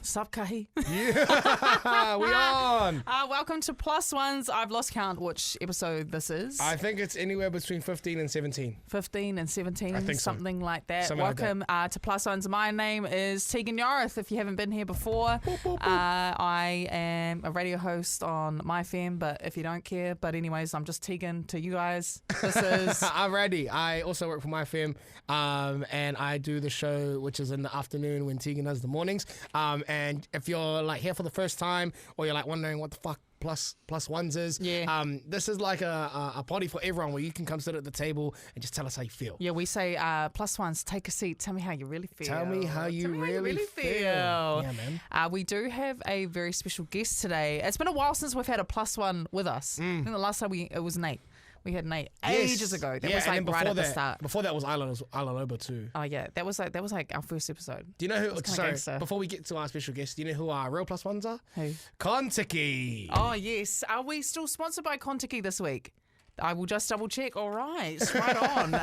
Sup, Kahi? Yeah, we on. Welcome to Plus Ones. I've lost count which episode this is. I think it's anywhere between 15 and 17. 15 and 17, I think so. something like that. Something like Welcome to Plus Ones. My name is Tegan Yorith, if you haven't been here before. I am a radio host on My FM, but if you don't care. But anyways, I'm just Tegan to you guys. This is... I'm ready. I also work for My FM, and I do the show, which is in the afternoon when Tegan does the mornings. And if you're like here for the first time, or you're like wondering what the fuck plus ones is, this is like a party for everyone where you can come sit at the table and just tell us how you feel. Yeah, we say plus ones, take a seat, tell me how you really feel. Tell me how you really feel. Yeah, man. We do have a very special guest today. It's been a while since we've had a plus one with us. I think the last time it was Nate. We had Nate ages ago. That was like right at the start. Before that was Isla Loba too. Oh yeah, that was like our first episode. Do you know who? Sorry, before we get to our special guest, do you know who our real plus ones are? Who? Kontiki. Oh yes. Are we still sponsored by Kontiki this week? I will just double check. All right, right on.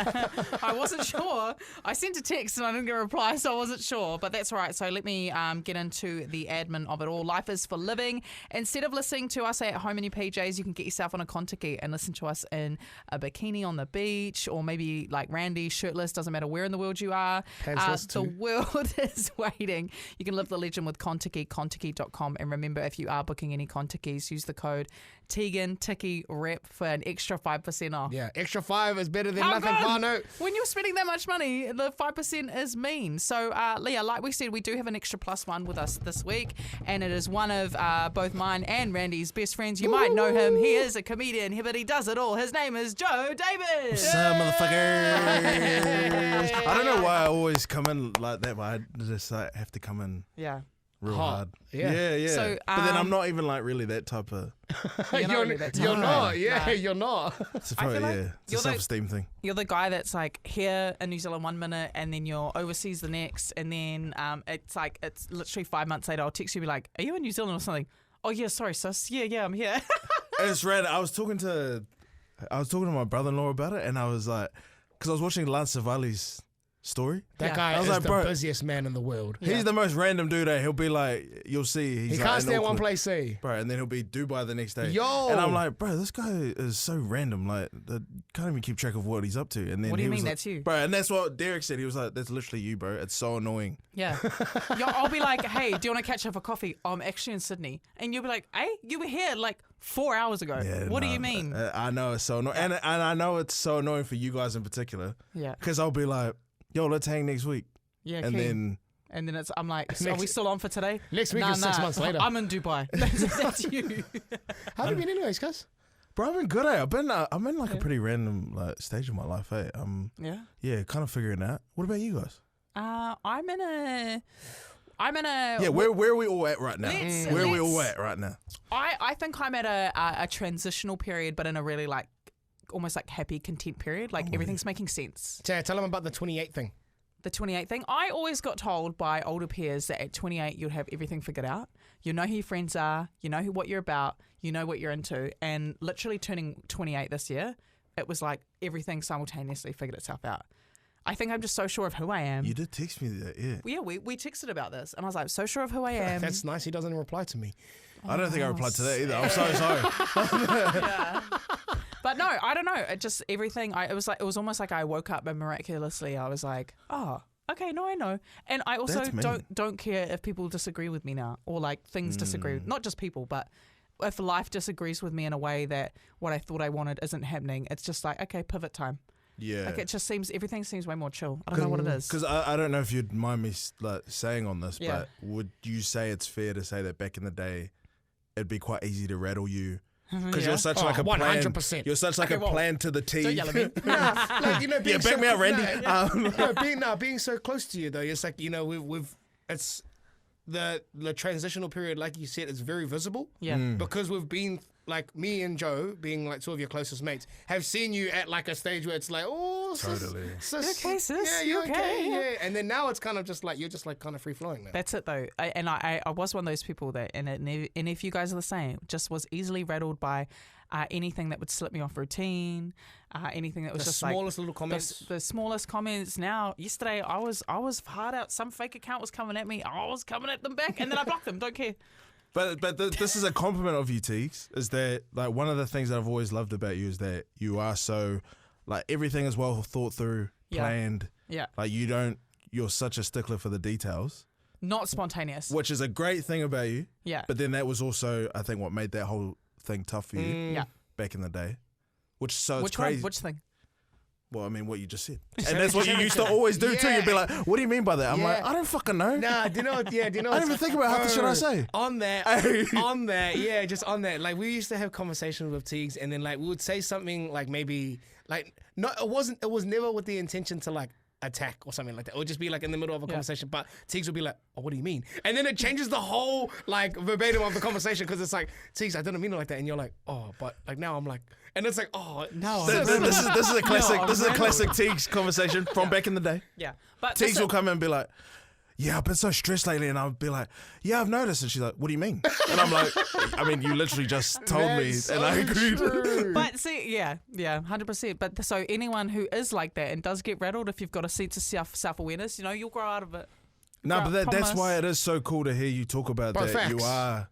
I wasn't sure. I sent a text and I didn't get a reply, so I wasn't sure. But that's all right. So let me get into the admin of it all. Life is for living. Instead of listening to us at home in your PJs, you can get yourself on a Kontiki and listen to us in a bikini on the beach, or maybe like Randy, shirtless. Doesn't matter where in the world you are. Pantsless the too. world is waiting. You can live the legend with Kontiki, kontiki.com. And remember, if you are booking any Kontikis, use the code Tegan Tiki Rep for an extra 5% off. Yeah, extra 5 is better than How nothing, good? whānau. When you're spending that much money, the 5% is mean. So, Leah, like we said, we do have an extra plus one with us this week, and it is one of both mine and Randy's best friends. You might know him. He is a comedian, but he does it all. His name is Joe Davis. What's up, motherfuckers? I don't know why I always come in like that, but I just have to come in Yeah. real Hot. hard. Yeah. So, but then I'm not even like really that type of. You're not really that You're type. not. Yeah, Nah. you're not. It's a, I feel like it's a you're the- self-esteem thing. You're the guy that's like here in New Zealand 1 minute, and then you're overseas the next, and then it's literally 5 months later I'll text you and be like, are you in New Zealand or something? Oh yeah, sorry sis. Yeah, I'm here. It's rad. I was talking to my brother-in-law about it, and I was like, because I was watching Lance Savali's story. That Yeah. guy I was is like, the bro, busiest man in the world. Yeah. He's the most random dude. He'll be like, you'll see. He's He like can't in stay in one Auckland. place, see. Bro, and then he'll be Dubai the next day. Yo! And I'm like, bro, this guy is so random. Like, I can't even keep track of what he's up to. And then What do he you was mean like, that's you? Bro, and that's what Derek said. He was like, that's literally you, bro. It's so annoying. Yeah. I'll be like, hey, do you want to catch up for coffee? I'm actually in Sydney. And you'll be like, hey, you were here like 4 hours ago. Yeah, What do no, you mean? I know it's so annoying. And I know it's so annoying for you guys in particular. Yeah. Because I'll be like, yo, let's hang next week. Yeah, And keen. then, And then I'm like, so are Next- we still on for today? Next week is 6 months later. I'm in Dubai. That's you. How have you been anyways, cuz? bro, I've been good at it. I'm in like a pretty random like stage of my life, eh? Yeah. Kind of figuring it out. What about you guys? I'm in a. Yeah, where are we all at right now? Let's- Where are we let's- all at right now? I think I'm at a transitional period, but in a really like almost like happy, content period. Like everything's making sense. Tell him about the 28 thing. The 28 thing. I always got told by older peers that at 28 you'd have everything figured out. You know who your friends are. You know what you're about. You know what you're into. And literally turning 28 this year, it was like everything simultaneously figured itself out. I think I'm just so sure of who I am. You did text me that, yeah. Yeah, we texted about this, and I was like, so sure of who I am. That's nice. He doesn't reply to me. I don't think I replied to that either. I'm so sorry. Yeah. But no, I don't know. It just everything. It was almost like I woke up and miraculously I was like, oh, okay, no, I know. And I also That's mean. don't care if people disagree with me now, or like things disagree. Not just people, but if life disagrees with me in a way that what I thought I wanted isn't happening, it's just like, okay, pivot time. Yeah. Like it just seems everything seems way more chill. I don't know what it is. Because I don't know if you'd mind me like saying on this, Yeah. but would you say it's fair to say that back in the day, it'd be quite easy to rattle you? Because you're such like a plan. 100%. You're such like Okay, a well, plan to the T. Don't yell at me. Like, you know, being back me up, Randy. Being so close to you though, it's like, you know, we've it's the transitional period, like you said, is very visible. Yeah. Because we've been like me and Joe, being like two of your closest mates, have seen you at like a stage where it's like, oh, Totally. sis, You okay, sis? yeah, You you okay? okay? Yeah. And then now it's kind of just like, you're just like kind of free flowing now. That's it though. I was one of those people that, and if you guys are the same, just was easily rattled by anything that would slip me off routine, anything that was The just smallest little comments. The smallest comments. Now, yesterday I was hard out. Some fake account was coming at me. I was coming at them back, and then I blocked them. Don't care. But this is a compliment of you, Teagues, is that like one of the things that I've always loved about you is that you are so like everything is well thought through, planned. Yeah. Like you're such a stickler for the details, Not spontaneous. which is a great thing about you. Yeah. But then that was also, I think, what made that whole thing tough for you Yeah. back in the day. It's Which crazy. one? Which thing? Well, I mean, what you just said. And that's what you used to always do too. You'd be like, what do you mean by that? I'm Yeah. like, I don't fucking know. Nah, do you know? Yeah, do you know? I didn't even think about half the shit I say. On that, yeah, just on that. Like we used to have conversations with Teagues, and then like we would say something like maybe like no, it was never with the intention to like attack or something like that. It would just be like in the middle of a conversation, but Teagues would be like, "Oh, what do you mean?" And then it changes the whole like verbatim of the conversation because it's like, "Teagues, I didn't mean it like that," and you're like, "Oh," but like now I'm like, and it's like, "Oh no." This is a classic. No, This is a I'm classic Teagues conversation from back in the day. Yeah. But Teagues this- will come in and be like, yeah, I've been so stressed lately. And I'll be like, yeah, I've noticed. And she's like, what do you mean? And I'm like, I mean, you literally just told me That's and I so agreed. true. But see, yeah, 100%. But so anyone who is like that and does get rattled, if you've got a sense of self-awareness, you'll grow out of it. No, but that's Promise. why it is so cool to hear you talk about Bro, that. You facts. are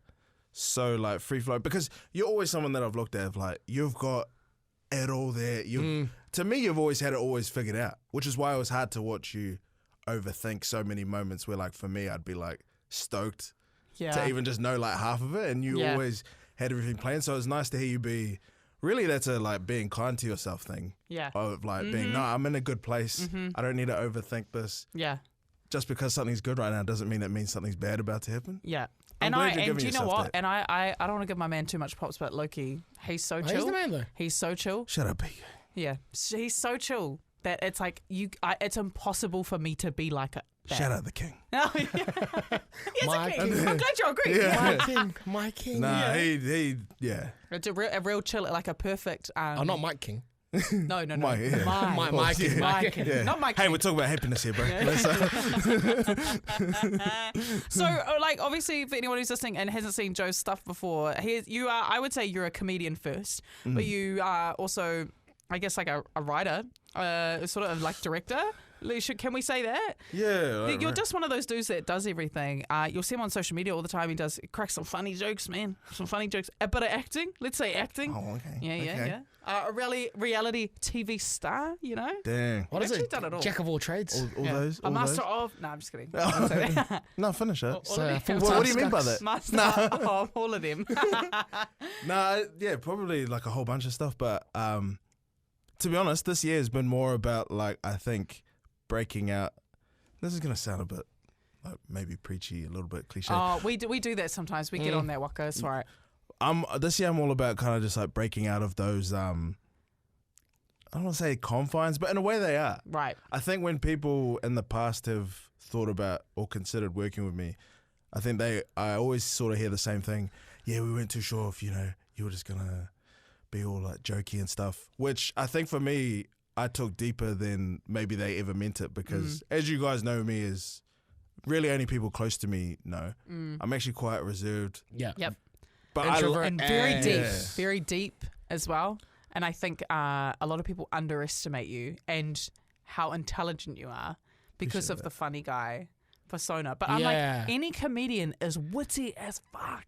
so like free flow because you're always someone that I've looked at like you've got it all there. To me, you've always had it always figured out, which is why it was hard to watch you overthink so many moments where like for me, I'd be like stoked Yeah. to even just know like half of it, and you Yeah. always had everything planned. So it's nice to hear you be. Really, that's a like being kind to yourself thing. Yeah. Of like being, no, I'm in a good place. I don't need to overthink this. Yeah. Just because something's good right now doesn't mean it means something's bad about to happen. Yeah. I'm And glad you're giving do you know yourself what? that. And I don't want to give my man too much props, but Loki, he's so chill. He's the man though. He's so chill. Shut up, B. Yeah. He's so chill that it's like it's impossible for me to be like that. Shout out the king. Oh, yeah. Yes, My okay. king. I'm glad you agree. Yeah. My king. Nah, he, yeah. It's a real chill, like a perfect. Oh, not Mike King. No. My, yeah. My king. My king. Yeah. Not my Hey, king. we're talking about happiness here, bro. So, like, obviously, for anyone who's listening and hasn't seen Joe's stuff before, you are. I would say you're a comedian first, but you are also, I guess, like a writer, sort of like director. Can we say that? Yeah. You're just one of those dudes that does everything. You'll see him on social media all the time. He cracks some funny jokes, man. Some funny jokes. A bit of acting. Let's say acting. Oh, okay. Yeah. A reality TV star, Dang. What is Actually it? done it all. Jack of all trades. All Yeah. those. A All master those. of. No, I'm just kidding. I won't say that. No, finish it. All of them. full-time What do you mean by skunks. that? Master of all of them. Nah, yeah, probably like a whole bunch of stuff. But to be honest, this year has been more about like I think breaking out. This is gonna sound a bit like maybe preachy, a little bit cliche. Oh, we do that sometimes. We get on that waka. It's all right. This year I'm all about kind of just like breaking out of those. I don't want to say confines, but in a way they are. Right. I think when people in the past have thought about or considered working with me, I think I always sort of hear the same thing. Yeah, we weren't too sure if, you were just going to be all like jokey and stuff, which I think for me, I took deeper than maybe they ever meant it because as you guys know me as really only people close to me know, I'm actually quite reserved. Yeah. Yep. But Introvert. And very deep. Yeah. Very deep as well. And I think a lot of people underestimate you and how intelligent you are because Appreciate of that. the funny guy persona. But I'm Yeah. like, any comedian is witty as fuck.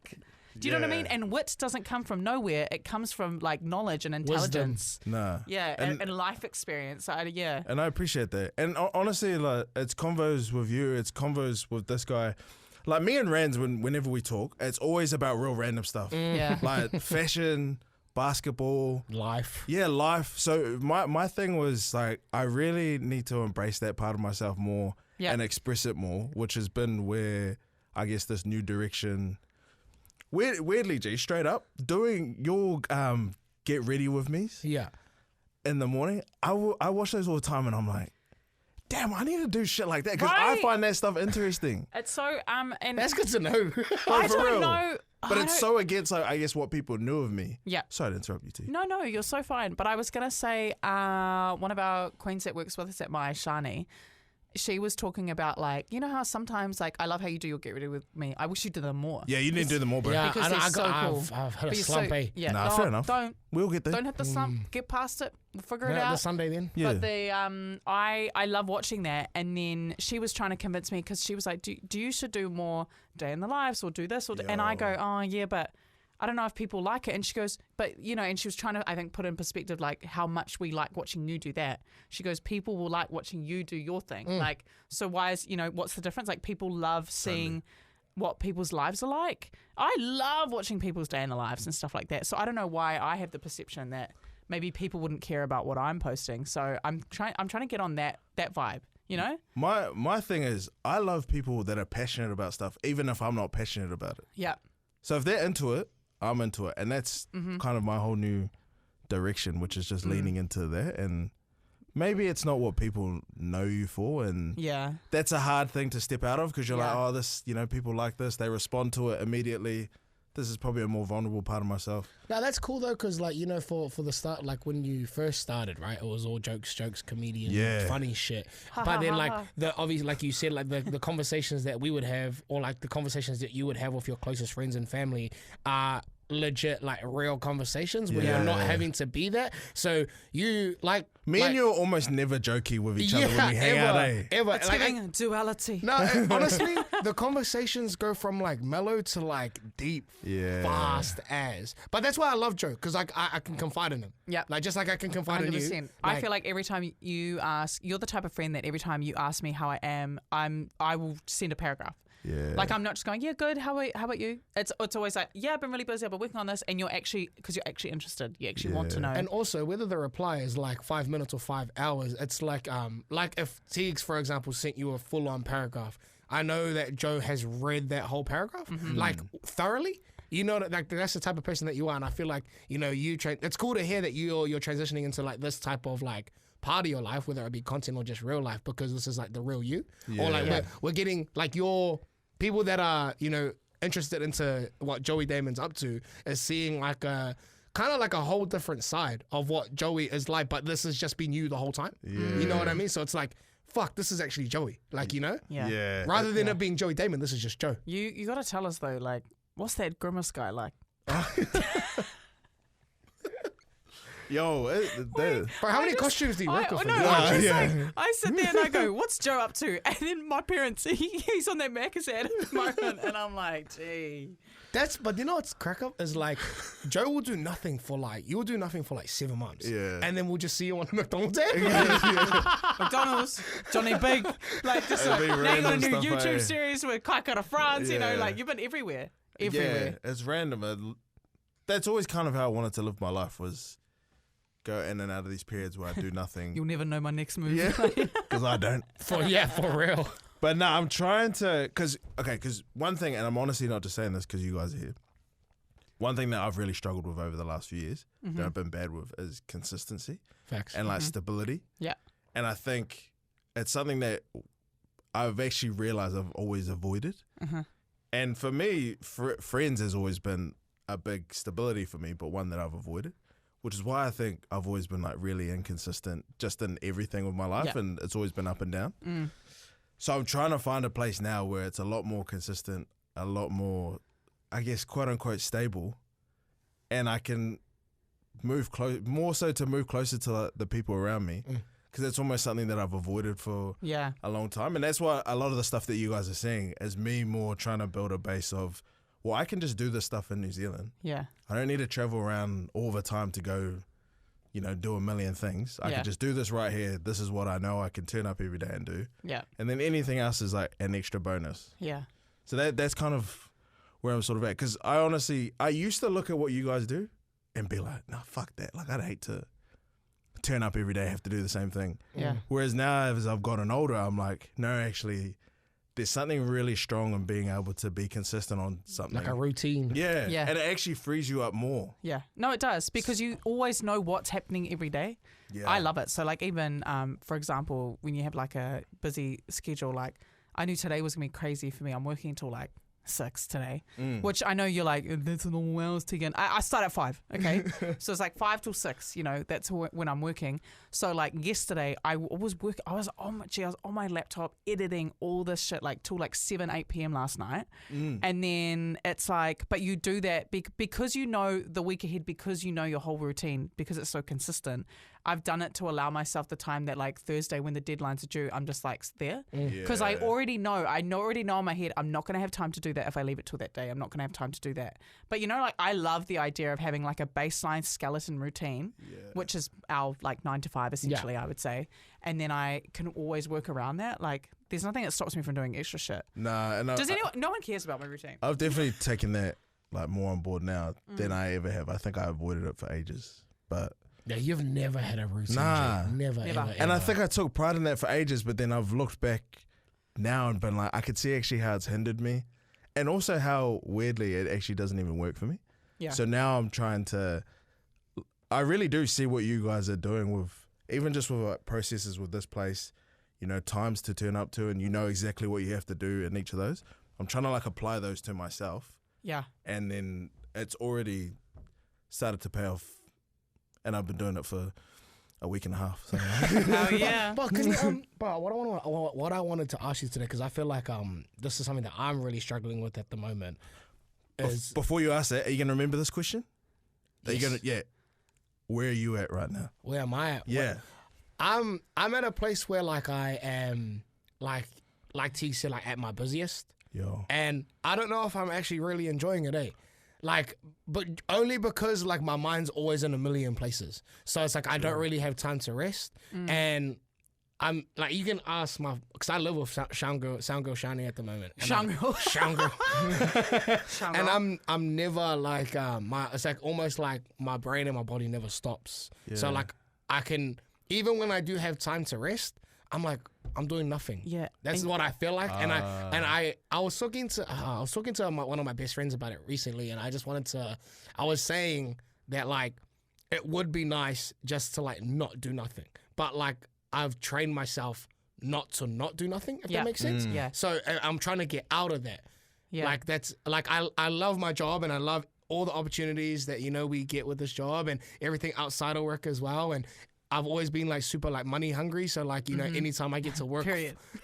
Do you know what I Yeah. mean? And wit doesn't come from nowhere. It comes from like knowledge and intelligence. Nah. Yeah, and life experience. Yeah. And I appreciate that. And honestly, like it's convos with you, it's convos with this guy. Like me and Rands, whenever we talk, it's always about real random stuff. Yeah. Like fashion, basketball, Life. yeah, life. So my thing was like I really need to embrace that part of myself more Yeah. and express it more, which has been where I guess this new direction. Weirdly, G, straight up, doing your get ready with me's Yeah. in the morning, I watch those all the time and I'm like, damn, I need to do shit like that because I Right. find that stuff interesting. It's so and That's good to know. I for don't real. know. But it's so against, like, I guess, what people knew of me. Yeah. Sorry to interrupt you, T. No, you're so fine. But I was going to say, one of our queens that works with us at my Shani, she was talking about, like, you know how sometimes, like, I love how you do your Get Ready With Me. I wish you did them more. Yeah, you need to do them more, bro. Yeah, Because I they're so cool. I've had a But you're slump, eh? yeah, Nah, fair enough. Don't We'll get there. hit the slump. Get past it. We'll figure it The out. Sunday then. Yeah. But I love watching that. And then she was trying to convince me because she was like, do you should do more day in the lives or do this? And I go, oh, yeah, but I don't know if people like it. And she goes, but, you know, and she was trying to, I think, put in perspective, like, how much we like watching you do that. She goes, people will like watching you do your thing. Like, so why is, you know, what's the difference? Like, people love seeing what people's lives are like. I love watching people's day in the lives and stuff like that. So I don't know why I have the perception that maybe people wouldn't care about what I'm posting. So I'm trying to get on that vibe, you know? My thing is, I love people that are passionate about stuff, even if I'm not passionate about it. Yeah. So if they're into it, I'm into it. And that's kind of my whole new direction, which is just leaning into that. And maybe it's not what people know you for. And Yeah. that's a hard thing to step out of because you're like, Yeah. oh, this, you know, people like this. They respond to it immediately. This is probably a more vulnerable part of myself. Now that's cool though, because like, you know, for the start, like when you first started, right, it was all jokes, comedian, funny shit. But then like obviously, like you said, like the conversations that we would have, or like the conversations that you would have with your closest friends and family are legit, like real conversations where you're not having to be that. So you like Me and you are almost never jokey with each other when we hang ever, out, eh? ever. It's Like, giving duality. no, honestly, the conversations go from like mellow to like deep, fast as. But that's why I love Joe, because like I can confide in him. Yeah. Like just like I can confide in you. 100%. I feel like every time you ask, you're the type of friend that every time you ask me how I am, I will send a paragraph. Yeah. Like I'm not just going, yeah, good. How about you? It's always like, yeah, I've been really busy. I've been working on this, and you're actually because you're actually interested. You actually want to know. And also, whether the reply is like 5 minutes or 5 hours, it's like if Teagues, for example, sent you a full-on paragraph, I know that Joe has read that whole paragraph like thoroughly. You know that like that's the type of person that you are, and I feel like you know it's cool to hear that you're transitioning into like this type of like part of your life, whether it be content or just real life, because this is like the real you, or like we're getting like your people that are, you know, interested into what Joey Damon's up to is seeing like a kind of like a whole different side of what Joey is like, but this has just been you the whole time. Yeah. You know what I mean? So it's like, fuck, this is actually Joey. Like, you know? Yeah. Rather than it being Joey Damon, this is just Joe. You got to tell us though, like, what's that grimace guy like? Yo, Bro, how many costumes do you work with? I sit there and I go, what's Joe up to? And then my parents, he's on that Macca's ad at the moment, and I'm like, gee. But you know what's crack up is like Joe will do nothing for like 7 months. Yeah. And then we'll just see you on the McDonald's ad. McDonald's, Johnny Big, like just like, now you got a new stuff, YouTube eh? series with Kaikara France, you know, Yeah. like you've been everywhere. Yeah, it's random. That's always kind of how I wanted to live my life, was go in and out of these periods where I do nothing. You'll never know my next move. Yeah, because I don't. For real. But no, I'm trying to, because one thing, and I'm honestly not just saying this because you guys are here, one thing that I've really struggled with over the last few years, that I've been bad with, is consistency. Facts. And like stability. Yeah. And I think it's something that I've actually realized I've always avoided. And for me, friends has always been a big stability for me, but one that I've avoided, which is why I think I've always been like really inconsistent just in everything with my life, and it's always been up and down. So I'm trying to find a place now where it's a lot more consistent, a lot more, I guess, quote unquote stable, and I can move more so to move closer to the people around me, because it's almost something that I've avoided for a long time. And that's why a lot of the stuff that you guys are seeing is me more trying to build a base of, well, I can just do this stuff in New Zealand. Yeah. I don't need to travel around all the time to go, you know, do a million things. I can just do this right here. This is what I know I can turn up every day and do. Yeah. And then anything else is like an extra bonus. Yeah. So that's kind of where I'm sort of at. Because I used to look at what you guys do and be like, no, fuck that. Like, I'd hate to turn up every day, have to do the same thing. Yeah. Whereas now, as I've gotten older, I'm like, no, actually, there's something really strong in being able to be consistent on something. Like a routine. Yeah. Yeah. And it actually frees you up more. Yeah. No, it does, because you always know what's happening every day. Yeah. I love it. So like even, for example, when you have like a busy schedule, like I knew today was going to be crazy for me. I'm working until like 6 today, which I know you're like, that's a normal hours, Tegan. I start at 5, okay? So it's like 5 till 6, that's when I'm working. So like yesterday, I was on my laptop editing all this shit like till like 7, 8 p.m. last night. And then it's like, but you do that because you know the week ahead, because you know your whole routine, because it's so consistent. I've done it to allow myself the time that like Thursday when the deadlines are due, I'm just like there. Because I already know in my head, I'm not going to have time to do that if I leave it till that day. I'm not going to have time to do that. But like I love the idea of having like a baseline skeleton routine, which is our like 9 to 5 essentially, I would say. And then I can always work around that. Like there's nothing that stops me from doing extra shit. Nah. And no one cares about my routine. I've definitely taken that like more on board now than I ever have. I think I avoided it for ages. But... Yeah, you've never had a routine. Nah. Jake. Never. Ever. And I think I took pride in that for ages, but then I've looked back now and been like, I could see actually how it's hindered me, and also how weirdly it actually doesn't even work for me. Yeah. So now I'm trying to. I really do see what you guys are doing with, even just with like processes with this place, times to turn up to, and exactly what you have to do in each of those. I'm trying to like apply those to myself. Yeah. And then it's already started to pay off. And I've been doing it for a week and a half. So. Oh yeah. But what I wanted to ask you today, because I feel like this is something that I'm really struggling with at the moment. Is before you ask that, are you gonna remember this question? Yes. Are you gonna? Yeah. Where are you at right now? Where am I at? Yeah. I'm at a place where like I am like T said, like at my busiest. Yo. And I don't know if I'm actually really enjoying it, Like, but only because like my mind's always in a million places. So it's like I don't really have time to rest. And I'm like, you can ask because I live with Sound Girl Shani at the moment. Sound Girl. And I'm never like it's like almost like my brain and my body never stops. Yeah. So like I can, even when I do have time to rest, I'm like, I'm doing nothing. Yeah, that's what I feel like. And I was talking to one of my best friends about it recently, and I was saying that like it would be nice just to like not do nothing, but like I've trained myself not to not do nothing. If that makes sense. Yeah. So I'm trying to get out of that. Yeah. Like that's like I love my job and I love all the opportunities that we get with this job and everything outside of work as well. And I've always been like super like money hungry, so like anytime I get to work,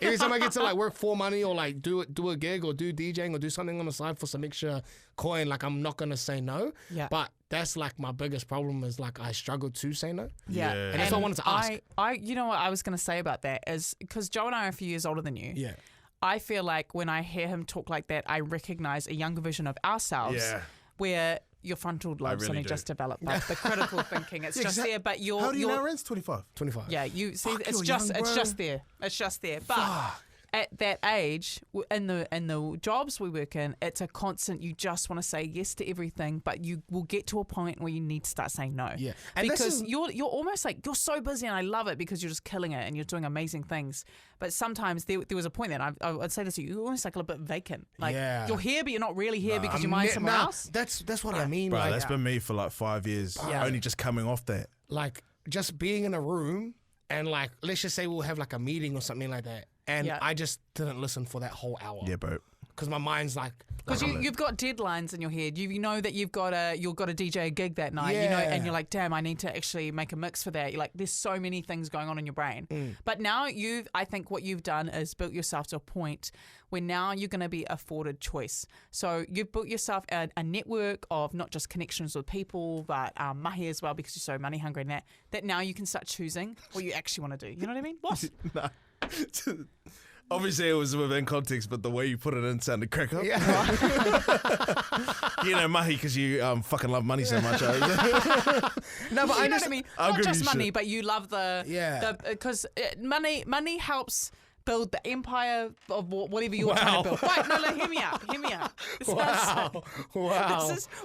anytime I get to like work for money or like do a gig or do DJing or do something on the side for some extra coin, like I'm not gonna say no. Yeah. But that's like my biggest problem is like I struggle to say no. Yeah. And that's what I wanted to ask. You know what I was gonna say about that is because Joe and I are a few years older than you. Yeah. I feel like when I hear him talk like that, I recognize a younger version of ourselves. Yeah. Where your frontal lobe's only just developed, but the critical thinking, it's just there. But you're how do you know Ren's 25? 25. Yeah, you see, it's just there. It's just there. But at that age, in the jobs we work in, it's a constant. You just want to say yes to everything, but you will get to a point where you need to start saying no. Yeah, and because you're almost like you're so busy, and I love it because you're just killing it and you're doing amazing things. But sometimes there was a point that I'd say this to you, you're almost like a little bit vacant. Like you're here, but you're not really here because your mind's somewhere else. That's what I mean. Bro, like, that's been me for like 5 years. Only just coming off that. Like just being in a room and like let's just say we'll have like a meeting or something like that. And I just didn't listen for that whole hour. Yeah, bro. Because my mind's like... Because you've got deadlines in your head. You know that you've got a DJ a gig that night. And you're like, damn, I need to actually make a mix for that. You're like, there's so many things going on in your brain. But now I think what you've done is built yourself to a point where now you're going to be afforded choice. So you've built yourself a network of not just connections with people, but mahi as well, because you're so money hungry and that now you can start choosing what you actually want to do. You know what I mean? What? No. Obviously it was within context, but the way you put it in sounded crack up. Yeah. Mahi, because you fucking love money so much. No, but I know what I mean. Not just money, but you love because money helps build the empire of whatever you're trying to build. Wait, no, hear me out. Wow.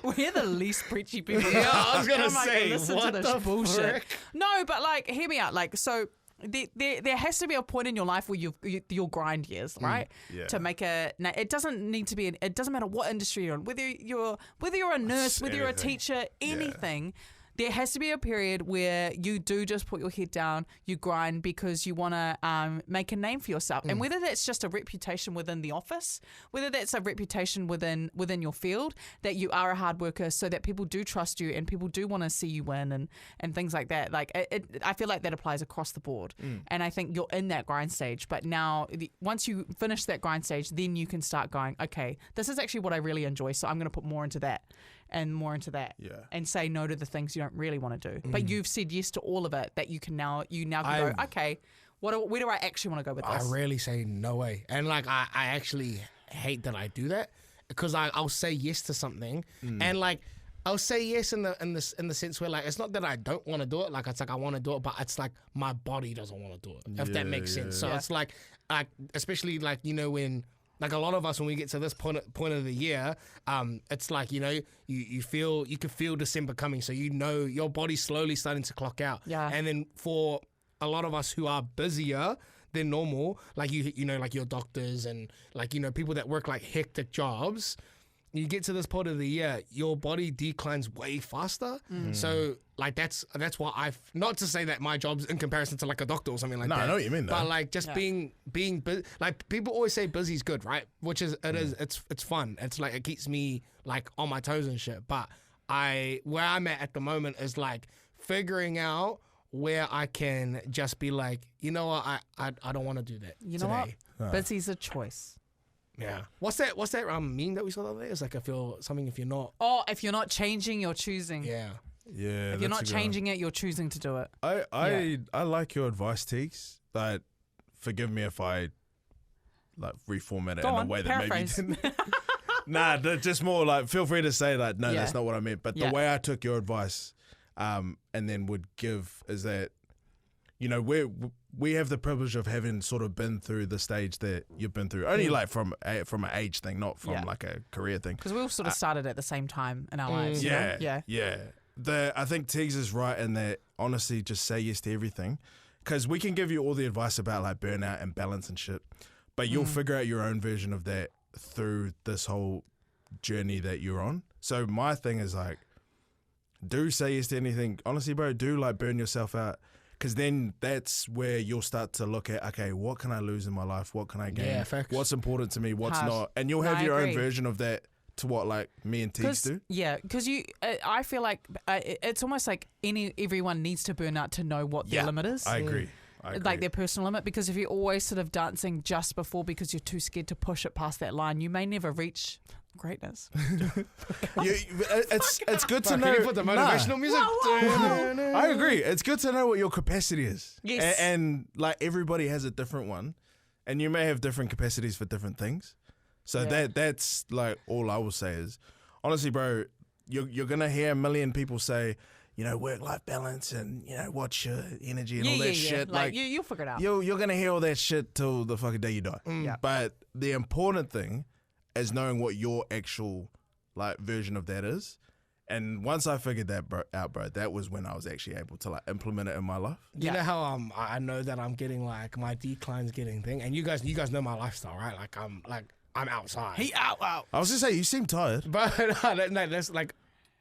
We're the least preachy people. Yeah, I was gonna say, listen what to this the bullshit. frick? No, but like, hear me out. Like, so. There has to be a point in your life where your grind years, right? To make it doesn't need to be. It doesn't matter what industry you're in. Whether you're a nurse, whether you're a teacher, anything. there has to be a period where you do just put your head down, you grind because you want to make a name for yourself. And whether that's just a reputation within the office, whether that's a reputation within your field, that you are a hard worker so that people do trust you and people do want to see you win and things like that. Like I feel like that applies across the board. And I think you're in that grind stage. But now, once you finish that grind stage, then you can start going, okay, this is actually what I really enjoy, so I'm going to put more into that. And more into that, and say no to the things you don't really want to do. But you've said yes to all of it. That you now can go, okay, where do I actually want to go with this? I rarely say no way, and like I actually hate that I do that because I'll say yes to something, and like I'll say yes in the sense where like it's not that I don't want to do it, like it's like I want to do it, but it's like my body doesn't want to do it. If that makes sense. So it's like especially like when. Like a lot of us, when we get to this point of the year, it's like, you can feel December coming. So your body's slowly starting to clock out. Yeah. And then for a lot of us who are busier than normal, like like your doctors and like, people that work like hectic jobs, you get to this point of the year, your body declines way faster. So like that's why not to say that my job's in comparison to like a doctor or something like that. No, I know what you mean though. But like just being busy, like people always say busy's good, right? Which is it's fun. It's like it keeps me like on my toes and shit. But where I'm at the moment is like figuring out where I can just be like, you know what, I don't want to do that. You know today. what? Busy's a choice. Yeah. What's that meme that we saw the other day? It's like if you're not. Oh, if you're not changing, you're choosing. Yeah. Yeah. If you're not changing it, you're choosing to do it. I like your advice, Teeks. Like, forgive me if I like reformat it in a way that maybe you didn't. Nah, just more like feel free to say like, no, that's not what I meant. But the way I took your advice, and then would give is that, we have the privilege of having sort of been through the stage that you've been through, only like from an age thing, not from like a career thing. Because we all sort of started at the same time in our lives. Yeah. I think Tiggs is right in that, honestly, just say yes to everything. Because we can give you all the advice about like burnout and balance and shit, but you'll figure out your own version of that through this whole journey that you're on. So my thing is like, do say yes to anything. Honestly, bro, do like burn yourself out. Because then that's where you'll start to look at, okay, what can I lose in my life? What can I gain? Yeah, facts. What's important to me? What's not? And you'll have your own version of that to what like me and Teeks do. Yeah, because I feel like it's almost like everyone needs to burn out to know what their limit is. I agree. Like their personal limit, because if you're always sort of dancing just before because you're too scared to push it past that line, you may never reach greatness. It's good to know. Can you put the motivational music? I agree. It's good to know what your capacity is. Yes. And like everybody has a different one, and you may have different capacities for different things. So that's like all I will say is, honestly, bro, you're gonna hear a million people say, work-life balance and, watch your energy and all that shit. Like you'll figure it out. You're going to hear all that shit till the fucking day you die. Yeah. But the important thing is knowing what your actual like version of that is. And once I figured that out, bro, that was when I was actually able to like implement it in my life. You know how I know that I'm getting like my decline's getting thing, and you guys know my lifestyle, right? I'm outside. He out. I was gonna say you seem tired, but no, that's like.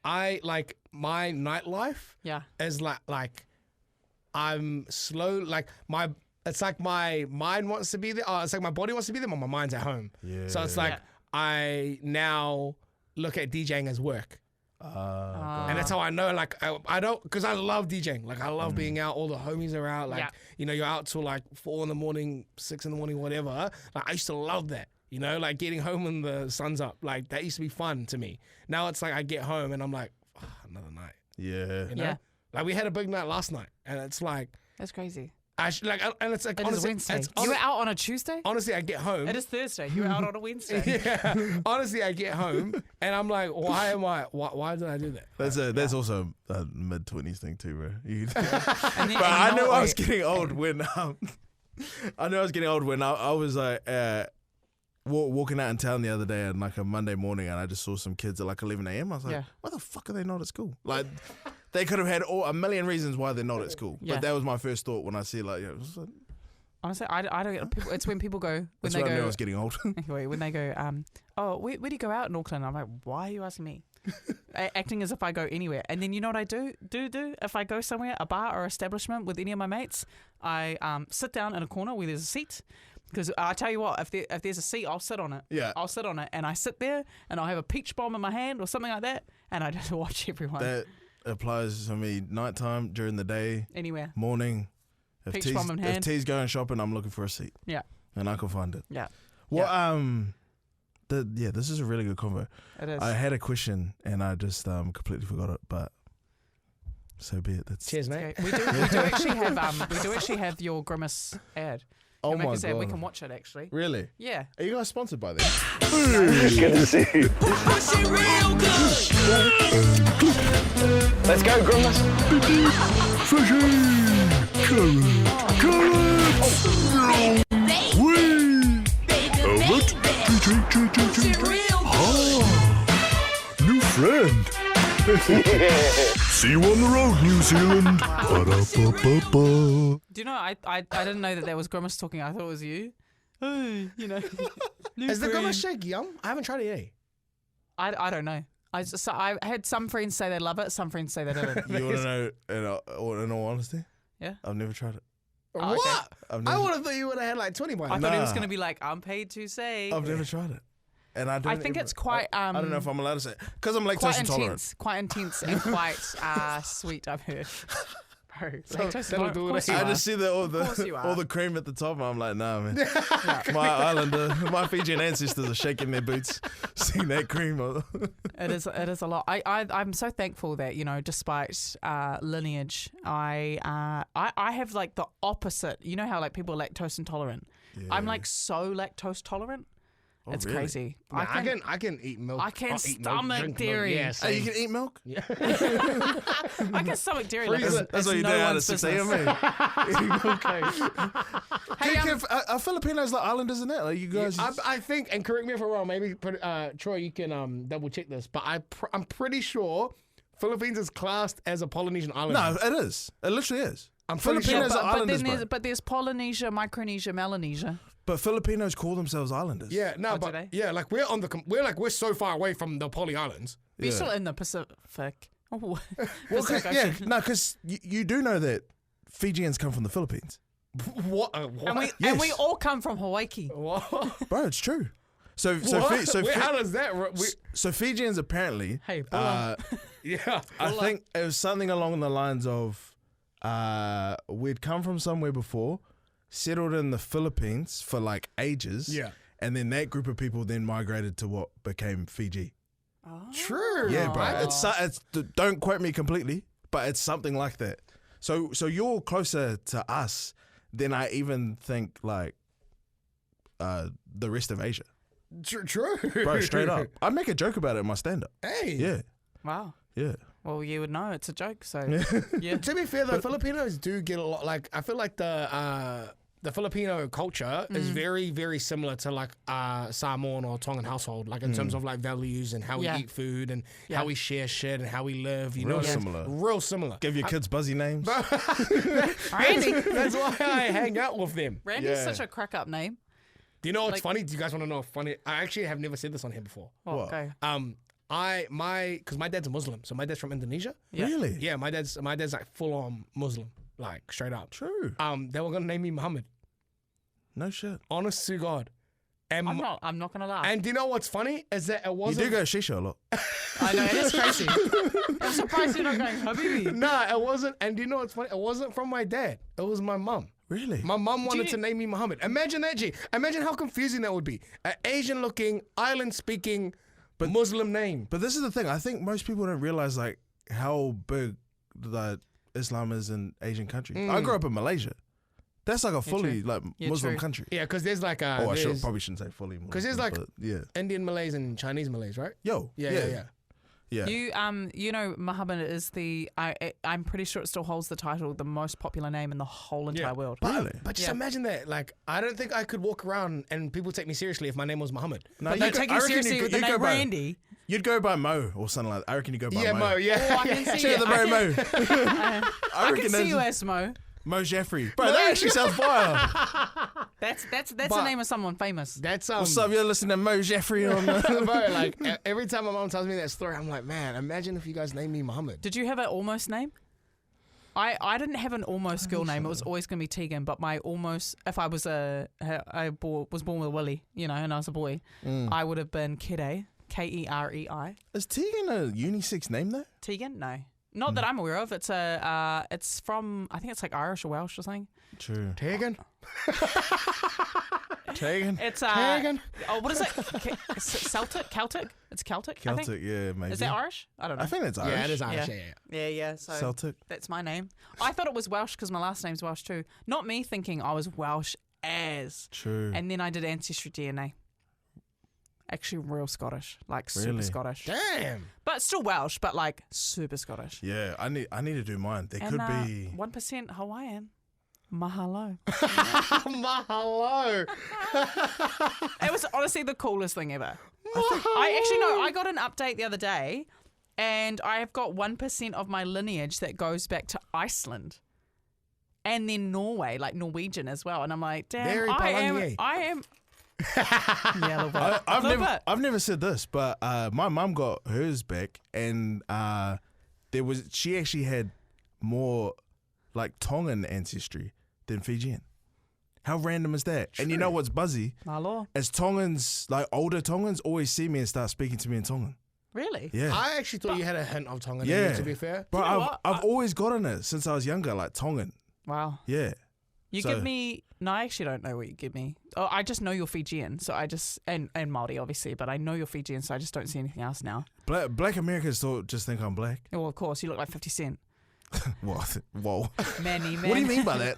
I like my nightlife. Yeah, is like I'm slow. Like it's like my mind wants to be there. It's like my body wants to be there, but my mind's at home. Yeah. So it's like I now look at DJing as work. And that's how I know. Like I don't, because I love DJing. Like I love being out. All the homies are out. Like you're out till like 4 a.m, 6 a.m, whatever. Like I used to love that. Like getting home when the sun's up, like that used to be fun to me. Now it's like I get home and I'm like, another night. Yeah. Like we had a big night last night, and it's like that's crazy. And it's like it honestly, is Wednesday. You were out on a Tuesday? Honestly, I get home. It is Thursday. You were out on a Wednesday. Honestly, I get home and I'm like, why did I do that? That's also a mid-20s thing too, bro. But I knew I was getting old when I was like walking out in town the other day on like a Monday morning, and I just saw some kids at like 11 a.m. I was like, why the fuck are they not at school? Like, they could have had a million reasons why they're not at school. But that was my first thought when I see like, honestly, I don't get people. It's when people go. That's when I knew I was getting old. When they go, oh, where do you go out in Auckland? I'm like, why are you asking me? Acting as if I go anywhere. And then you know what I do? If I go somewhere, a bar or establishment with any of my mates, I sit down in a corner where there's a seat. Because I tell you what, if there's a seat, I'll sit on it. Yeah. I'll sit on it. And I sit there and I'll have a peach bomb in my hand or something like that. And I just watch everyone. That applies to me nighttime, during the day, Anywhere. morning. Peach bomb in hand. If T's going shopping, I'm looking for a seat. Yeah. And I can find it. Yeah. Well, this is a really good convo. It is. I had a question and I just completely forgot it, but so be it. That's Cheers, mate. Okay. We do actually have your Grimace ad. Oh Make my us ad. We God. can watch it actually. Really? Yeah. Are you guys sponsored by them? Good to see you. Let's go, Grimace. New friend. See you on the road, New Zealand. Ba-da-ba-ba-ba. Do you know? I didn't know that was Grimace talking. I thought it was you. Oh, you know. Is the Grimace Shake yum? I haven't tried it yet. I don't know. I had some friends say they love it. Some friends say they don't. You want to know, in all honesty? Yeah. I've never tried it. Oh, okay. What? I've I never, would have thought you would have had like 20 by I now. thought he was Nah. going to be like, I'm paid to say. I've never tried it. And I don't I think even- it's quite. I don't know if I'm allowed to say it. Because I'm lactose intolerant. Quite intense, and quite sweet. I've heard. Bro, lactose that'll intolerant. do Of it. course you I are. just see all course you are. the cream at the top. I'm like, nah, man. My Fijian ancestors are shaking their boots, seeing that cream. It is a lot. I'm so thankful that, you know, despite lineage, I have like the opposite. You know how like people are lactose intolerant. I'm like so lactose tolerant. It's really? crazy. Nah, I can eat milk. I can I'll eat milk, stomach drink dairy. Milk. Yeah, Oh, same. you can eat milk? I can stomach dairy. Like Freeze it's, it. That's it's what you do no out of one's 6 business. a.m. Hey, Are Filipinos like islanders in that? Like you guys? I think, and correct me if I'm wrong, maybe Troy, you can double check this, but I'm pretty sure Philippines is classed as a Polynesian island. No, it is. It literally is. I'm pretty Filipinos sure. are islanders, but there's Polynesia, Micronesia, Melanesia. But Filipinos call themselves islanders. Yeah, no, Oh, do but they? yeah, like we're so far away from the Poly Islands. But you're still in the Pacific. Oh, Well, Pacific yeah, Ocean. no, because you do know that Fijians come from the Philippines. What? And we Yes. all come from Hawaii. What? Bro, it's true. So How does that? so Fijians apparently. Hey, Bola. Yeah. I think it was something along the lines of we'd come from somewhere before, settled in the Philippines for like ages. Yeah. And then that group of people then migrated to what became Fiji. True. Yeah, bro. It's don't quote me completely, but it's something like that. So you're closer to us than I even think like the rest of Asia. True. Bro, straight up. I make a joke about it in my stand-up. Hey. Yeah. Wow. Yeah. Well, you would know it's a joke, so yeah. To be fair, though, Filipinos do get a lot. Like, I feel like the Filipino culture is very, very similar to like Samoan or Tongan household, like in terms of like values and how we Yeah. eat food and Yeah. how we share shit and how we live. You Real know, similar. Real similar. Give your kids buzzy names. Randy. That's why I hang out with them. Randy's Yeah. such a crack-up name. Do you know what's Like- funny? Do you guys want to know what's funny? I actually have never said this on here before. Oh, What? okay. Because my dad's a Muslim, so my dad's from Indonesia. Yeah. Really? Yeah, my dad's like full on Muslim, like straight up. True. They were gonna name me Muhammad. No shit. Honest to God. And I'm not gonna lie. and do you know what's funny is that it You wasn't. do go shisha a lot. I know, it is crazy. I'm surprised you're not going, Habibi. Nah, it wasn't. And do you know what's funny? It wasn't from my dad. It was my mum. Really? My mum wanted you- to name me Muhammad. Imagine that, G. Imagine how confusing that would be. An Asian-looking, island-speaking, Muslim name. But this is the thing. I think most people don't realize like how big that Islam is in Asian countries. I grew up in Malaysia. That's like a fully true. like Yeah, Muslim true. country. Yeah, because there's like a. Oh, I there's probably shouldn't say fully Muslim. 'Cause there's like- but yeah. Indian Malays and Chinese Malays, right? Yo. Yeah. Yeah. You know, Muhammad is I'm pretty sure it still holds the title, the most popular name in the whole entire world. Really? But just Yeah. imagine that. Like, I don't think I could walk around and people take me seriously if my name was Muhammad. No, But they take I you reckon seriously with the you'd go name by- Randy. You'd go by Mo or something like that. I reckon you go by Yeah, Mo. Mo. Yeah. Oh, I can see Check it. the bro Mo. I can reckon see you that's- as Mo. Mo Jeffrey. Bro, that actually sounds fire. That's the name of someone famous. That's What's up? You're listening to Mo Jeffrey on the... Bro, like every time my mom tells me that story, I'm like, man, imagine if you guys named me Muhammad. Did you have an almost name? I didn't have an almost girl name. It was always going to be Tegan, but my almost, if I was was born with a Willie, and I was a boy, I would have been Kere, Kerei. Is Tegan a unisex name though? Tegan? No. Not that I'm aware of. It's it's from, I think it's like Irish or Welsh or something. True. Tegan? Tegan? It's Tegan? oh, what is it? Celtic? Celtic? It's Celtic. I think. Celtic, yeah, maybe. Is that Irish? I don't know. I think it's Irish. Yeah, it is Irish, yeah. Yeah. So Celtic. that's my name. I thought it was Welsh because my last name's Welsh too. Not me thinking I was Welsh as. True. And then I did Ancestry DNA. Actually, real Scottish, like super Really? Scottish. Damn. But still Welsh, but like super Scottish. Yeah, I need to do mine. There And, could be... 1% Hawaiian. Mahalo. Mahalo. It was honestly the coolest thing ever. I got an update the other day, and I have got 1% of my lineage that goes back to Iceland, and then Norway, like Norwegian as well. And I'm like, damn, Very I Palangi. am. Yeah, a little bit. I've never said this, but my mum got hers back, and she actually had more like Tongan ancestry than Fijian. How random is that? True. And you know what's buzzy? My law. As Tongans, like older Tongans, always see me and start speaking to me in Tongan. Really? Yeah. I actually thought you had a hint of Tongan, Yeah. to be fair. But You know what? I've always gotten it since I was younger, like Tongan. Wow. Yeah. You So- give me. No, I actually don't know what you give me. Oh, I just know you're Fijian, so I just and Māori obviously, but I know you're Fijian, so I just don't see anything else now. Black Americans just think I'm black. Well, of course, you look like 50 Cent. What? Whoa. Many, What do you mean by that?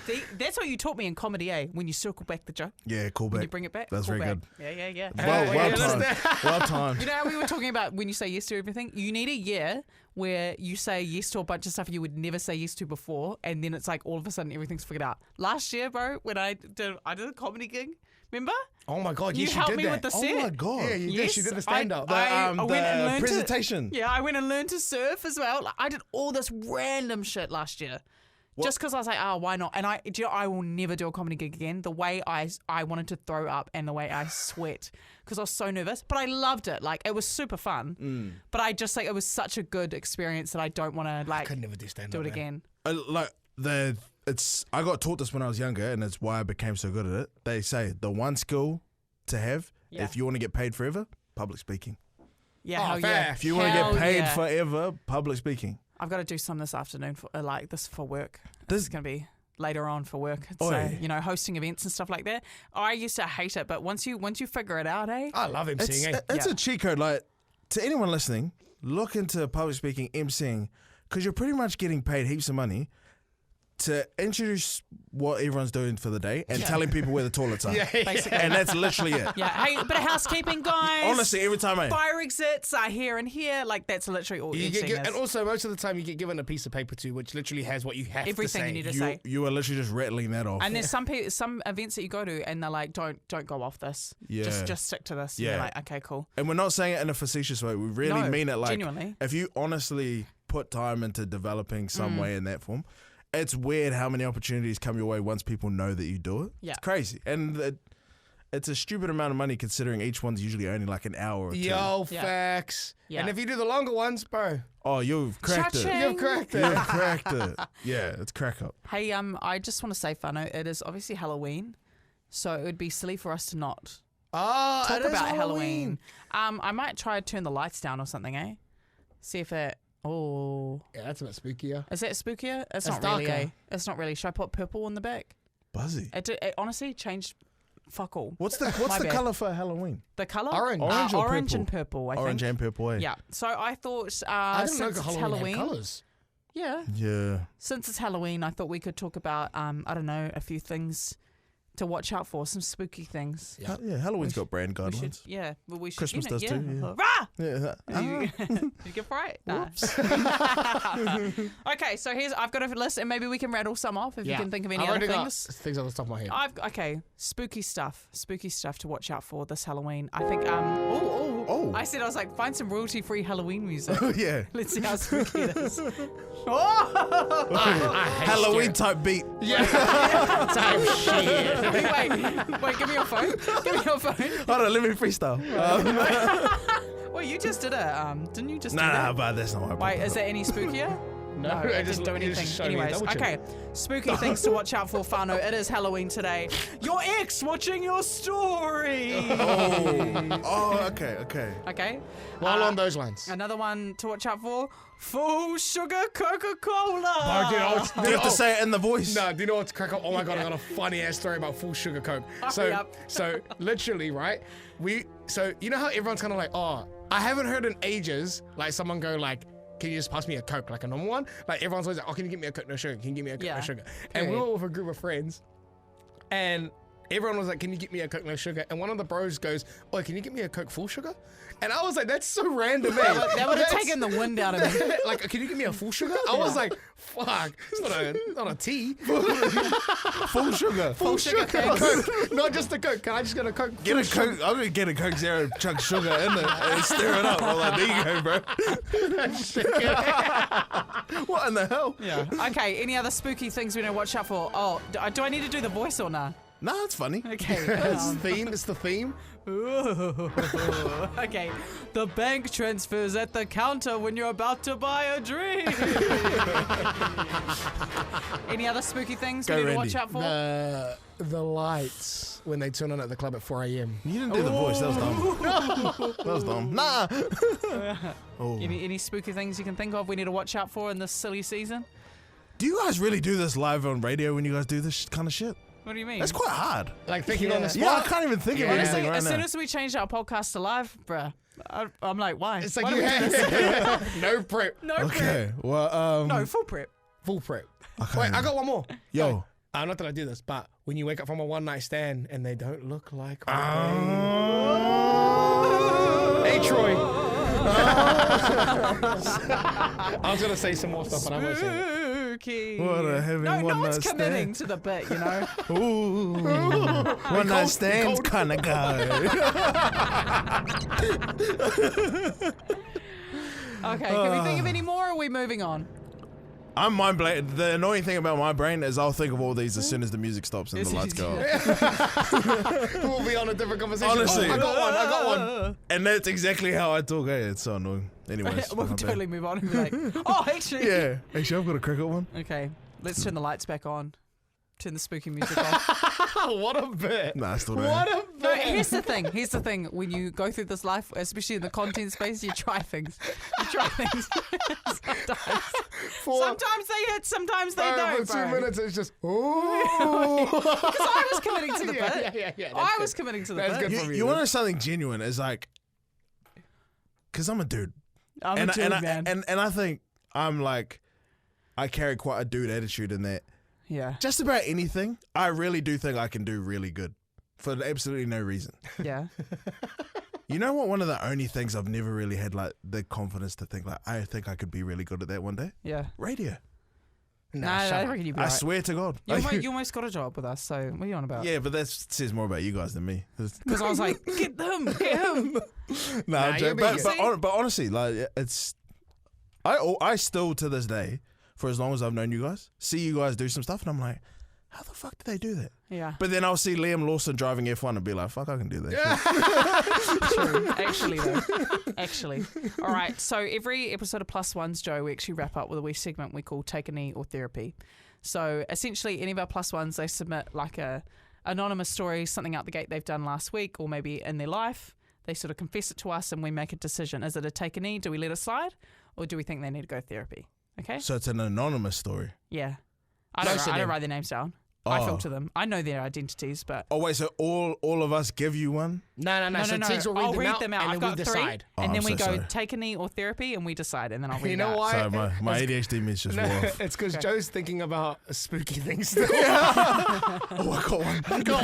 See, that's what you taught me in comedy, eh? When you circle back the joke, Yeah, cool when back. you bring it back. That's call very back. Yeah. Well timed. listen. Well timed. You know how we were talking about when you say yes to everything? You need a year where you say yes to a bunch of stuff you would never say yes to before, and then it's like all of a sudden everything's figured out. Last year, bro, when I did a comedy gig, remember? Oh my God, You yes, helped did me that. with the Oh set. my god. Yeah, you Yes, did. You did a stand-up. I went and learned presentation. I went and learned to surf as well. Like, I did all this random shit last year. Just because I was like, oh, why not? And I will never do a comedy gig again. The way I wanted to throw up and the way I sweat because I was so nervous. But I loved it. Like, it was super fun. But I just, like, it was such a good experience that I don't want to, I like, could never do stand-up. do it man. again. I got taught this when I was younger, and it's why I became so good at it. They say the one skill to have Yeah. if you want to get paid forever, public speaking. Yeah, Oh, hell fair. yeah. If you want to Hell get paid yeah. forever, public speaking. I've got to do some this afternoon for for work. This- This is going to be later on for work. Oi. So, hosting events and stuff like that. I used to hate it, but once you figure it out, eh? I love emceeing. It's Yeah. a cheat code. Like, to anyone listening, look into public speaking, emceeing, because you're pretty much getting paid heaps of money to introduce what everyone's doing for the day and telling people where the toilets are. Basically. And that's literally it. Yeah, hey, a bit of housekeeping, guys. Honestly, every time Fire exits are here and here. Like, that's literally all You emceeing get is. and also most of the time you get given a piece of paper too, which literally has what you have Everything to say. you need to you, say. you are literally just rattling that off. And there's some events that you go to and they're like, don't go off this. Yeah. Just stick to this. And Yeah. you're like, okay, cool. And we're not saying it in a facetious way. We really No, mean it. Like, genuinely. if you honestly put time into developing some way in that form, it's weird how many opportunities come your way once people know that you do it. Yeah. It's crazy. And it's a stupid amount of money considering each one's usually only like an hour or two. Yo, Yeah. facts. Yeah. And if you do the longer ones, bro, Oh, you've cracked it. Cha-ching. you've cracked it. You've cracked it. Yeah, it's crack up. Hey, I just want to say, whānau, it is obviously Halloween, so it would be silly for us to not Oh, talk it is about Halloween. I might try to turn the lights down or something, eh? See if it. Oh, Yeah, that's a bit spookier. is that spookier? It's It's not really. darker. Eh? It's not really. Should I put purple on the back? Buzzy. It honestly changed. Fuck all. What's the My bad. colour for Halloween? The color? Orange. Orange or orange purple? and purple. I Orange think. and purple. Yeah. So I thought I didn't know since it's Halloween Halloween. had colours. Yeah. Yeah. Since it's Halloween, I thought we could talk about I don't know, a few things to watch out for, some spooky things. Yeah, Halloween's got brand We should, guidelines. yeah, well, we should. Christmas does yeah. too, yeah. Rah! Yeah. Did you get right? Nah. Okay, so I've got a list, and maybe we can rattle some off if you can think of any I've other already got things. things on the top of my head. Okay, spooky stuff to watch out for this Halloween. I think Oh. I was like, find some royalty-free Halloween music. Yeah. Let's see how spooky it is. I hate Halloween scary. type beat. Type shit. Wait, give me your phone. Give me your phone. Hold on, let me freestyle. Well, you just did it. Didn't you just do Nah, that? but that's not my Wait, is there any spookier? No, I didn't do you anything. just showed me a Anyways, double chin. okay. Spooky things to watch out for, whānau. It is Halloween today. Your ex watching your story. Oh, okay. Okay. Well, on those lines. Another one to watch out for, full sugar Coca-Cola. Oh, Do you have to say it in the voice? No, do you know what's crack up? Oh my god, I got a funny ass story about full sugar Coke. So literally, right? So you know how everyone's kind of like, oh, I haven't heard in ages, like someone go like, can you just pass me a Coke, like a normal one? Like everyone's always like, oh, can you get me a Coke, no sugar? Can you get me a Coke, Yeah, no sugar? And we period. were with a group of friends, and everyone was like, can you get me a Coke, no sugar? And one of the bros goes, oh, can you get me a Coke full sugar? And I was like, that's so random, man. That would have taken the wind out of me. Like, can you give me a full sugar? I was like, fuck, it's not a tea. Full sugar. Full sugar Coke. Coke. Not just a Coke. Can I just get a Coke? Get a Coke. I'm gonna get a Coke Zero, chunk sugar in it, and stir it up. I'm like, there you go, bro. What in the hell? Yeah. Okay, any other spooky things we need to watch out for? Oh, do I need to do the voice or nah? Nah, it's funny. Okay. It's the theme. It's the theme. Okay. The bank transfers at the counter when you're about to buy a drink. Any other spooky things Go, we need to Randy. watch out for? The lights when they turn on at the club at 4 a.m. You didn't do the voice. That was dumb. That was dumb. Nah. Oh. Any spooky things you can think of we need to watch out for in this silly season? Do you guys really do this live on radio when you guys do this kind of shit? What do you mean? That's quite hard. Like thinking on the spot. Yeah, I can't even think of Honestly, anything right as soon now. as we changed our podcast to live, bruh, I'm like, why? It's like Why you do we do this? had no prep, No Okay, well, prep. No, full prep. full prep. Okay. Wait, I got one more. Yo. Not that I do this, but when you wake up from a one night stand and they don't look like. Hey, Troy. I was gonna say some more stuff, but I won't say it. Spooky. What a heavy no one one's night committing stand. to the bit, you know. Ooh. One night stands kind of guy. Okay, can we think of any more, or are we moving on? I'm mind blown. The annoying thing about my brain is I'll think of all these as soon as the music stops and the lights go off. We'll be on a different conversation. Honestly. Oh, I got one. And that's exactly how I talk. Hey, it's so annoying. Anyways. We'll my bad. totally move on and be like, oh, actually. Yeah. Actually, I've got a cricket one. Okay, let's turn the lights back on. Turn the spooky music off. What a bit. Nah, I still don't. What a No, bit. here's the thing. When you go through this life, especially in the content space, you try things. Sometimes. Sometimes they hit, sometimes they don't, For 2 bro. minutes, it's just, oh. Because I was committing to the bit. Yeah. I was committing to the That's bit. good. You want to know something genuine? Is like, because I'm a dude. I'm a dude, man. And I think I'm like, I carry quite a dude attitude in that. Yeah. Just about anything, I really do think I can do really good for absolutely no reason. Yeah. You know what? One of the only things I've never really had like the confidence to think like I think I could be really good at that one day. Yeah. Radio. Nah, I reckon you'd be I right. swear to God. You almost got a job with us, so what are you on about? Yeah, but that says more about you guys than me. Because I was like, get them, get him. Nah, you'll be good. but honestly, like it's, I still to this day, for as long as I've known you guys, see you guys do some stuff, and I'm like, how the fuck did they do that? Yeah. But then I'll see Liam Lawson driving F1 and be like, fuck, I can do that. True. Actually, though. Actually. All right. So every episode of Plus Ones, Joe, we actually wrap up with a wee segment we call Take a Knee or Therapy. So essentially, any of our Plus Ones, they submit like a anonymous story, something out the gate they've done last week or maybe in their life. They sort of confess it to us and we make a decision. Is it a take a knee? Do we let it slide? Or do we think they need to go therapy? Okay? So it's an anonymous story. Yeah. I Most of don't them. write their names down. I filter them. I know their identities, but Oh wait, so all of us give you one? No. no, So no. Tiggs will I'll read them out. and I've then got we 3, decide. Oh, and then I'm we so go sorry. take a knee or therapy, and we decide, and then I'll read You it know out. why? Sorry, my ADHD means just wore off. It's because Joe's thinking about spooky things still. Oh, I got one. I got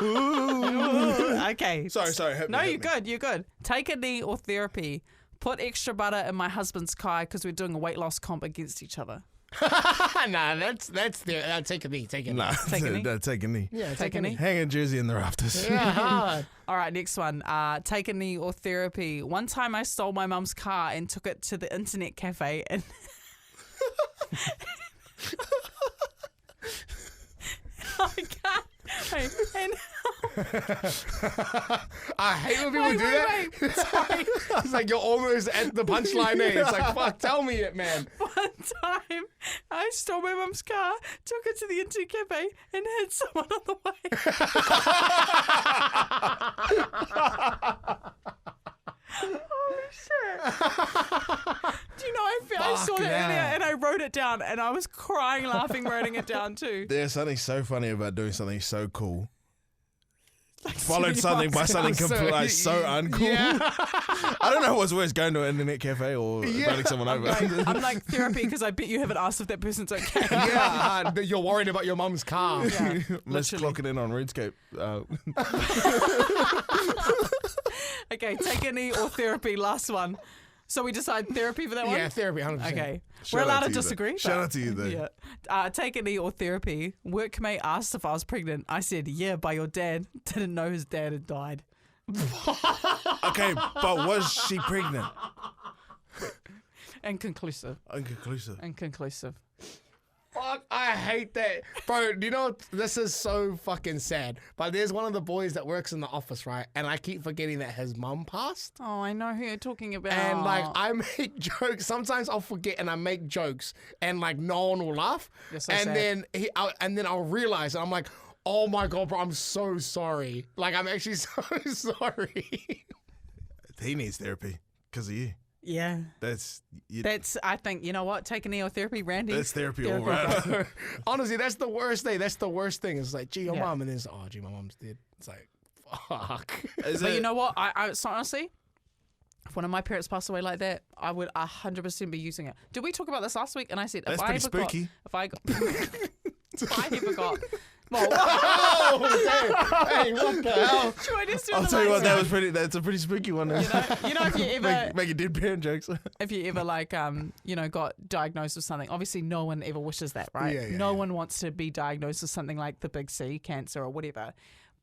one. Okay. Sorry. Hit me, No, hit you're me. good. You're good. Take a knee or therapy. Put extra butter in my husband's car because we're doing a weight loss comp against each other. Nah, that's there. Take a knee. Take a knee. Nah, Take a knee? no, take a knee. Yeah, Take a knee. Hang a jersey in the rafters. Yeah, hard. All right, next one. Take a knee or therapy. One time I stole my mum's car and took it to the internet cafe and I can't. Wait, and I hate when people do that. wait. Sorry. It's like you're almost at the punchline there. It's like, fuck, tell me it, man. One time I stole my mum's car, took it to the internet cafe, and hit someone on the way. Oh shit! Do you know I saw Fucking that earlier hell. and I wrote it down and I was crying laughing writing it down too. There's something so funny about doing something so cool. Followed stealing something by mum's something car. completely like, so uncool. Yeah. I don't know what's worse, going to an internet cafe or running someone over. I'm like therapy because I bet you haven't asked if that person's okay. Yeah, you're worried about your mum's car. Yeah, Miss literally. clocking in on RuneScape. Okay, take a knee or therapy. Last one. So we decide therapy for that one. Yeah, therapy, 100%. Okay, Shout we're out allowed to to you, though. disagree. Shout but- out to you, though. Yeah. Take a knee or therapy. Workmate asked if I was pregnant. I said, yeah, by your dad. Didn't know his dad had died. Okay, but was she pregnant? Inconclusive. Inconclusive. Fuck, I hate that. Bro, you know, this is so fucking sad. But there's one of the boys that works in the office, right? And I keep forgetting that his mum passed. Oh, I know who you're talking about. And like I make jokes. Sometimes I'll forget and I make jokes, and like no one will laugh. You're so and sad. then I'll realize, and I'm like, oh my god, bro, I'm so sorry. Like I'm actually so sorry. He needs therapy because of you. yeah. That's I think, you know what? Take a knee or therapy, Randy. that's therapy all Therapy. right. Honestly, that's the worst thing. That's the worst thing. It's like, gee, your Yeah. mom, and then it's, oh, gee, my mom's dead. It's like, fuck. Is But it- you know what? So honestly, if one of my parents passed away like that, I would 100% be using it. Did we talk about this last week? And I said, That's if I pretty ever spooky. if I ever got, well, Oh, damn. Hey, what the hell? should I just do I'll the tell you what, lights that's a pretty spooky one. out? You know, if you ever, Making dead parent jokes. if you ever like, got diagnosed with something, obviously no one ever wishes that, right? Yeah, no one wants to be diagnosed with something like the big C, cancer or whatever.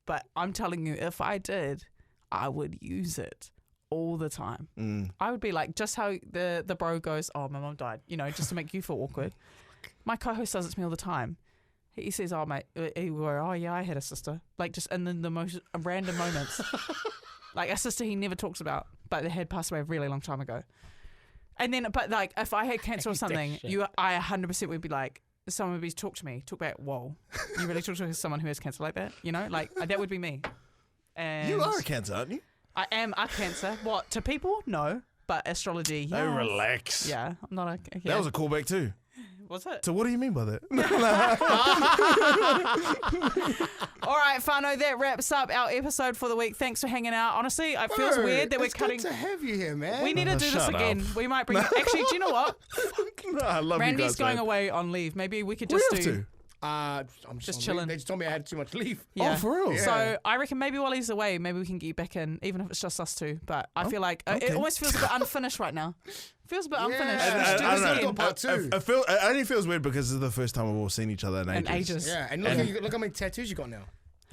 But I'm telling you, if I did, I would use it all the time. I would be like, just how the bro goes, oh, my mom died, just to make you feel awkward. My co-host does it to me all the time. He says, oh, mate, oh, yeah, I had a sister. Like, just in the most random moments. Like, a sister he never talks about, but they had passed away a really long time ago. And then, but like, if I had cancer or something, I 100% would be like, someone would be talk back, whoa, you really talk to someone who has cancer like that? Like, that would be me. And You are a cancer, aren't you? I am a cancer. What, to people? No. But astrology, yeah. Oh, relax. Yeah, I'm not a... Yeah. That was a callback too. Was it? So what do you mean by that? All right, whānau, that wraps up our episode for the week. Thanks for hanging out. Honestly, it feels Bro, weird that we're it's cutting... good to have you here, man. We need to do this Shut again. up. We might bring... Actually, do you know what? No, I love you Randy's guys, going man. away on leave. Maybe we could We just have do... to. I'm Just on chilling. leave. They just told me I had too much leave. Yeah. Oh, for real? Yeah. So I reckon maybe while he's away, maybe we can get back in, even if it's just us two. But I feel like it okay. almost feels a bit unfinished right now. Feels a bit unfinished. And- We should do I this don't know. again. Part two. It only feels weird because this is the first time we've all seen each other in ages. In ages. Yeah, and look how many tattoos you got now.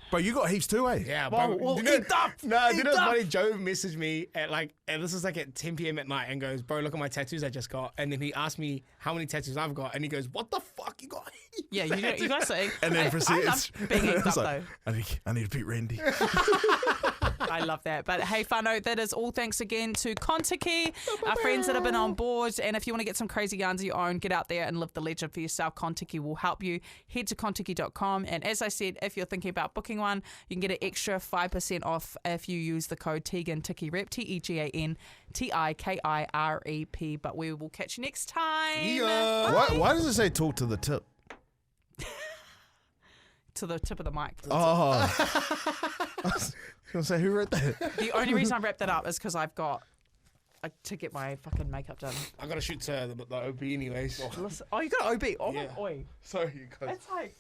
But you got heaps too, eh? Yeah, Whoa, bro. whoa, Do you know- eat up, No, you eat know what's up. funny? Joe messaged me and this is like at 10 p.m. at night and goes, bro, look at my tattoos I just got. And then he asked me how many tattoos I've got. And he goes, what the fuck you got? Yeah, you guys say. And then I proceeds. love being inked up It's though. like, I need to beat Randy. I love that. But hey, whānau, that is all thanks again to Kontiki, our friends that have been on board. And if you want to get some crazy yarns of your own, get out there and live the legend for yourself. Kontiki will help you. Head to kontiki.com. And as I said, if you're thinking about booking one, you can get an extra 5% off if you use the code Tegan Tiki Rep, TEGAN TIKIREP. But we will catch you next time. Why does it say talk to the tip? to the tip of the mic. Oh. I was going to say, who wrote that? The only reason I wrapped that up is because I've got to get my fucking makeup done. I got to shoot to the OB anyways. Listen, oh, you got OB. Oh, Yeah. oi. Sorry, you guys. It's like